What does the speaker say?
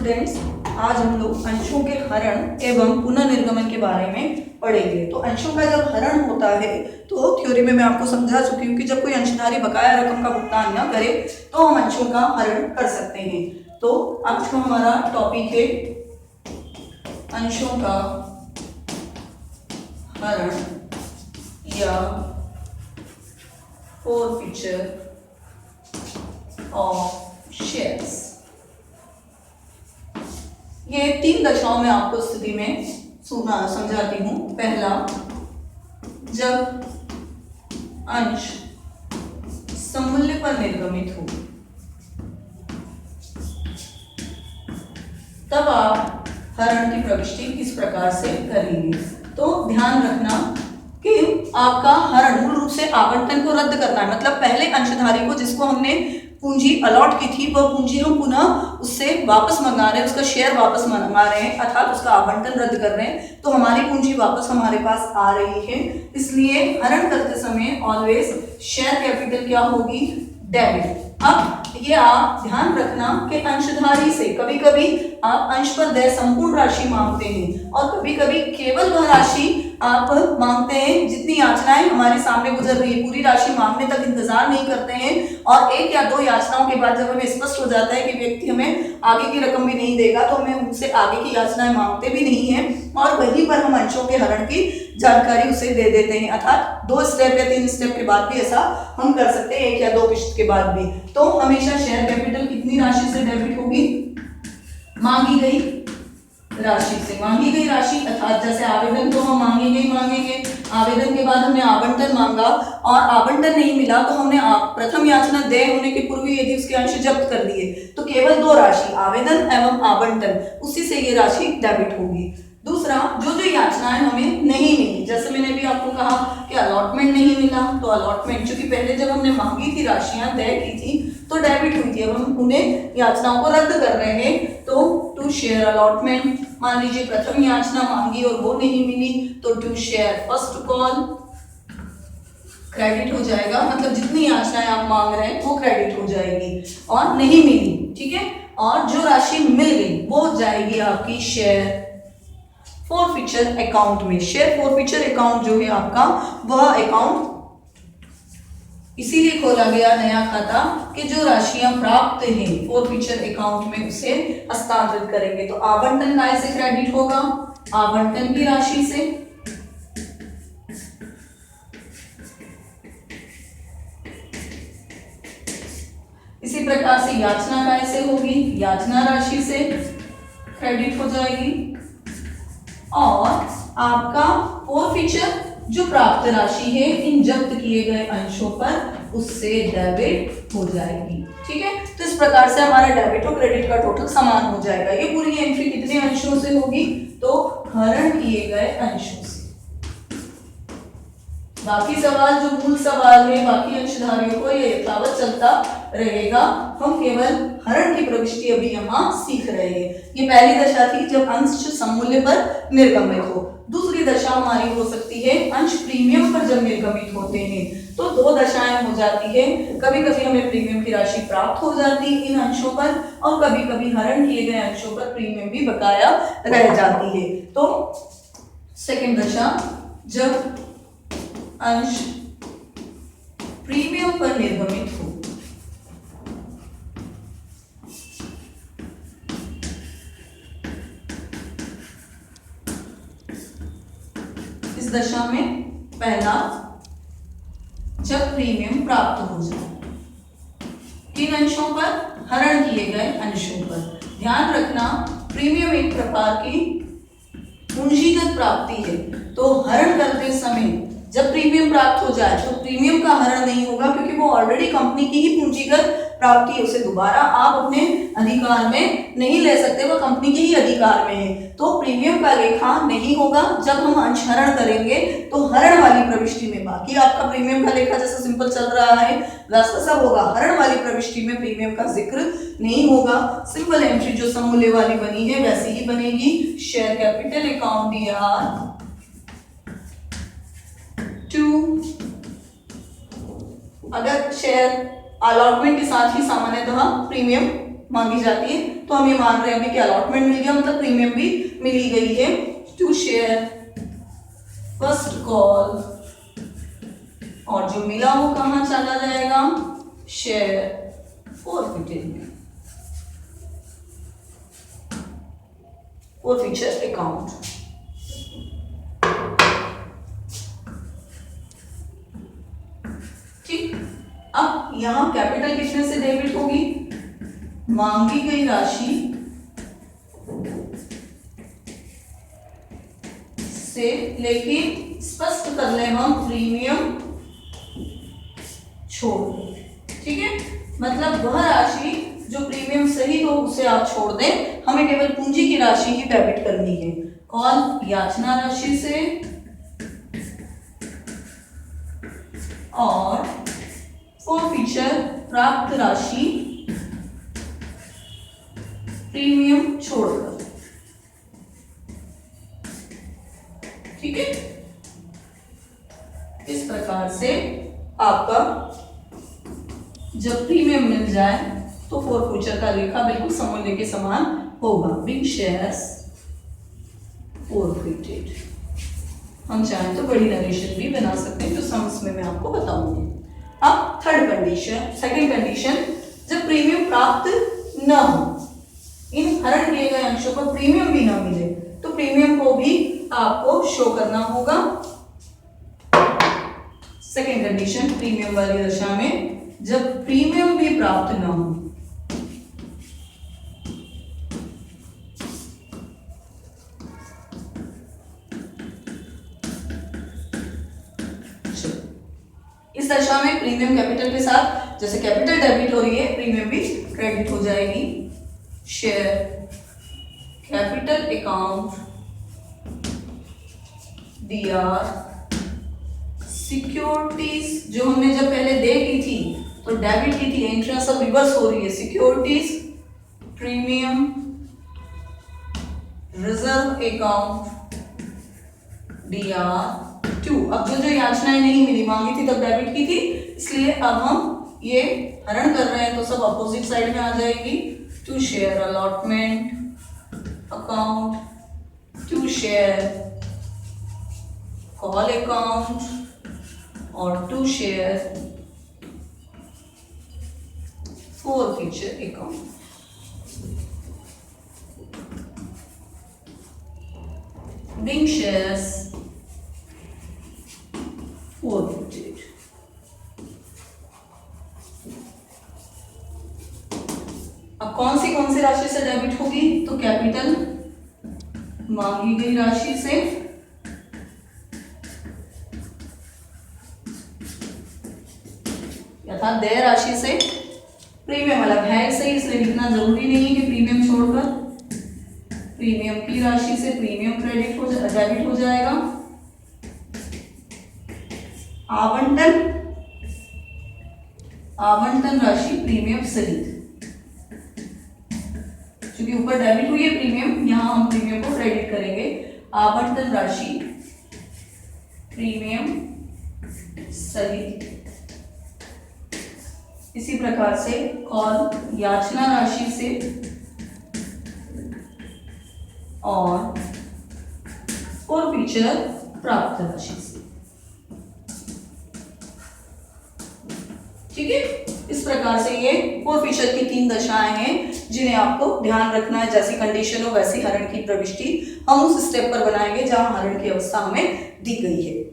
Students, आज हम लोग अंशों के हरण एवं पुनर्निर्गमन के बारे में पढ़ेंगे। तो अंशों का जब हरण होता है तो थ्योरी में मैं आपको समझा चुकी हूँ कि जब कोई अंशधारी बकाया रकम का भुगतान न करे तो हम अंशों का हरण कर सकते हैं। तो आज का हमारा टॉपिक है अंशों का हरण या forfeiture ऑफ शेयर्स। ये 3 दशाओं में आपको स्थिति में समझाती हूं। पहला, जब अंश सममूल्य पर निर्गमित हो तब आप हरण की प्रविष्टि किस प्रकार से करेंगे। तो ध्यान रखना कि आपका हरण मूल रूप से आवंटन को रद्द करना है। मतलब पहले अंशधारी को जिसको हमने पूंजी अलॉट की थी वह पूंजी हम पुनः उससे वापस मंगा रहे हैं, उसका शेयर वापस मंगा रहे हैं, अर्थात उसका आवंटन रद्द कर रहे हैं। तो हमारी पूंजी वापस हमारे पास आ रही है, इसलिए हरण करते समय ऑलवेज शेयर कैपिटल क्या होगी, डेबिट। अब ये आप ध्यान रखना कि अंशधारी से कभी कभी आप अंश पर देय संपूर्ण राशि मांगते हैं और कभी कभी केवल वह राशि आप मांगते हैं जितनी याचनाएं हमारे सामने गुजर रही है। पूरी राशि मांगने तक इंतजार नहीं करते हैं और 1 या 2 याचनाओं के बाद जब हमें स्पष्ट हो जाता है कि व्यक्ति हमें आगे की रकम भी नहीं देगा तो हमें उनसे आगे की याचनाएं मांगते भी नहीं है और वहीं पर हम अंशों के हरण की जानकारी उसे दे देते हैं। अर्थात 2 स्टेप या 3 स्टेप के बाद भी ऐसा हम कर सकते हैं, 1 या 2 किस्त के बाद भी। तो हमेशा शेयर कैपिटल कितनी राशि से डेबिट होगी, मांगी गई राशि से। मांगी गई राशि अर्थात जैसे आवेदन तो हम मांगेंगे, आवेदन के बाद हमने आवंटन मांगा और आवंटन नहीं मिला तो हमने प्रथम याचना देय होने के पूर्व यदि उसके अंश जब्त कर दिए तो केवल 2 राशि आवेदन एवं आवंटन, उसी से ये राशि डेबिट होगी। दूसरा, जो याचनाएं हमें नहीं मिली, जैसे मैंने भी आपको कहा कि अलॉटमेंट नहीं मिला तो अलॉटमेंट, क्योंकि पहले जब हमने मांगी थी राशियां देय की थी तो डेबिट हुई थी, अब हम उन्हें याचनाओं को रद्द कर रहे हैं तो टू शेयर अलॉटमेंट। मान लीजिए प्रथम याचना मांगी और वो नहीं मिली तो to share first call credit हो जाएगा। मतलब जितनी याचनाएं आप मांग रहे हैं वो क्रेडिट हो जाएगी और नहीं मिली, ठीक है। और जो राशि मिल गई वो जाएगी आपकी शेयर फोरफीचर अकाउंट में। शेयर फोरफीचर अकाउंट जो है आपका वह अकाउंट इसीलिए खोला गया नया खाता कि जो राशियां प्राप्त हैं फोरफीचर अकाउंट में उसे हस्तांतरित करेंगे। तो आवंटन काय से क्रेडिट होगा, आवंटन की राशि से। इसी प्रकार से याचना काय से होगी, याचना राशि से क्रेडिट हो जाएगी और आपका फोरफीचर जो प्राप्त राशि है इन जब्त किए गए अंशों पर उससे डेबिट हो जाएगी, ठीक है। तो इस प्रकार से हमारा डेबिट और क्रेडिट का टोटल समान हो जाएगा। ये पूरी एंट्री कितने अंशों से होगी, तो हरण किए गए अंशों से। बाकी सवाल जो मूल सवाल है बाकी अंशधारियों को ये यथावत चलता रहेगा, हम केवल हरण की प्रविष्टि अभी यहाँ सीख रहे हैं। ये पहली दशा थी जब अंश सममूल्य पर निर्गमित हो। दूसरी दशा हमारी हो सकती है अंश प्रीमियम पर जब निर्गमित होते हैं। तो 2 दशाएं हो जाती है, कभी कभी हमें प्रीमियम की राशि प्राप्त हो जाती है इन अंशों पर और कभी कभी हरण किए गए अंशों पर प्रीमियम भी बकाया रह जाती है। तो सेकेंड दशा, जब अंश प्रीमियम पर निर्गमित हो। इस दशा में पहला, जब प्रीमियम प्राप्त हो जाए किन अंशों पर, हरण किए गए अंशों पर। ध्यान रखना प्रीमियम एक प्रकार की पूंजीगत प्राप्ति है, तो हरण करते समय जब प्रीमियम प्राप्त हो जाए तो प्रीमियम का हरण नहीं होगा क्योंकि वो ऑलरेडी कंपनी की ही पूंजीगत प्राप्ति है, उसे दोबारा आप अपने अधिकार में नहीं ले सकते, वो कंपनी के ही अधिकार में है। तो प्रीमियम का लेखा नहीं होगा जब हम अंश हरण करेंगे तो हरण वाली प्रविष्टि में। बाकी आपका प्रीमियम का लेखा जैसा सिंपल चल रहा है वैसा सब होगा, हरण वाली प्रविष्टि में प्रीमियम का जिक्र नहीं होगा। सिंपल एंट्री जो सममूल्य वाली बनी है वैसी ही बनेगी, share capital account DR to. अगर शेयर अलॉटमेंट के साथ ही सामान्यतः प्रीमियम मांगी जाती है, तो हम ये मान रहे हैं अभी कि अलॉटमेंट मिल गया, मतलब प्रीमियम भी मिली गई है। टू शेयर फर्स्ट कॉल, और जो मिला वो कहाँ चला जाएगा, शेयर फॉरफिटेड में, फॉरफिचर अकाउंट। ठीक, अब यहां कैपिटल कितने से डेबिट होगी, मांगी गई राशि से, लेकिन स्पष्ट कर ले हम प्रीमियम छोड़। ठीक है, मतलब वह राशि जो प्रीमियम सही हो उसे आप छोड़ दें, हमें केवल पूंजी की राशि ही डेबिट करनी है। कौन, याचना राशि से और फॉरफिचर प्राप्त राशि प्रीमियम छोड़कर। ठीक है, इस प्रकार से आपका जब प्रीमियम मिल जाए तो फॉरफिचर का लेखा बिल्कुल समूल्य के समान होगा। Big shares forfeited. हम चाहें तो बड़ी नरेशन भी बना सकते हैं, जो सम्स में मैं आपको बताऊंगी। अब थर्ड कंडीशन, सेकंड कंडीशन, जब प्रीमियम प्राप्त न हो, इन हरण किए गए अंशों पर प्रीमियम भी ना मिले, तो प्रीमियम को भी आपको शो करना होगा। सेकंड कंडीशन, प्रीमियम वाली दशा में जब प्रीमियम भी प्राप्त न हो, इस दशा में प्रीमियम कैपिटल के साथ, जैसे कैपिटल डेबिट हो रही है, प्रीमियम भी क्रेडिट हो जाएगी। Share capital account DR securities, जो हमने जब पहले दे की थी तो डेबिट की थी, एंट्रियां सब रिवर्स हो रही है। Securities premium reserve account DR 2। अब जो याचनाएं नहीं मिली, मांगी थी तब डेबिट की थी, इसलिए अब हम ये हरण कर रहे हैं तो सब अपोजिट साइड में आ जाएगी। Two share allotment account, two share call account और two share forfeiture account. Big shares forfeited. अब कौन सी राशि से डेबिट होगी, तो कैपिटल मांगी गई राशि से अर्थात देय राशि से। प्रीमियम अलग है इससे, इसलिए लिखना जरूरी नहीं है कि प्रीमियम छोड़कर, प्रीमियम की राशि से प्रीमियम क्रेडिट हो डेबिट हो जाएगा। आवंटन राशि प्रीमियम सहित, क्योंकि ऊपर डेबिट हुई है प्रीमियम, यहां हम प्रीमियम को क्रेडिट करेंगे। आवंटन राशि प्रीमियम सहित। इसी प्रकार से कॉल याचना राशि से और फॉरफिचर प्राप्त राशि से। ठीक है, इस प्रकार से ये फॉरफिचर की 3 दशाएं हैं जिन्हें आपको ध्यान रखना है। जैसी कंडीशन हो वैसी हरण की प्रविष्टि हम उस स्टेप पर बनाएंगे जहां हरण की अवस्था हमें दी गई है।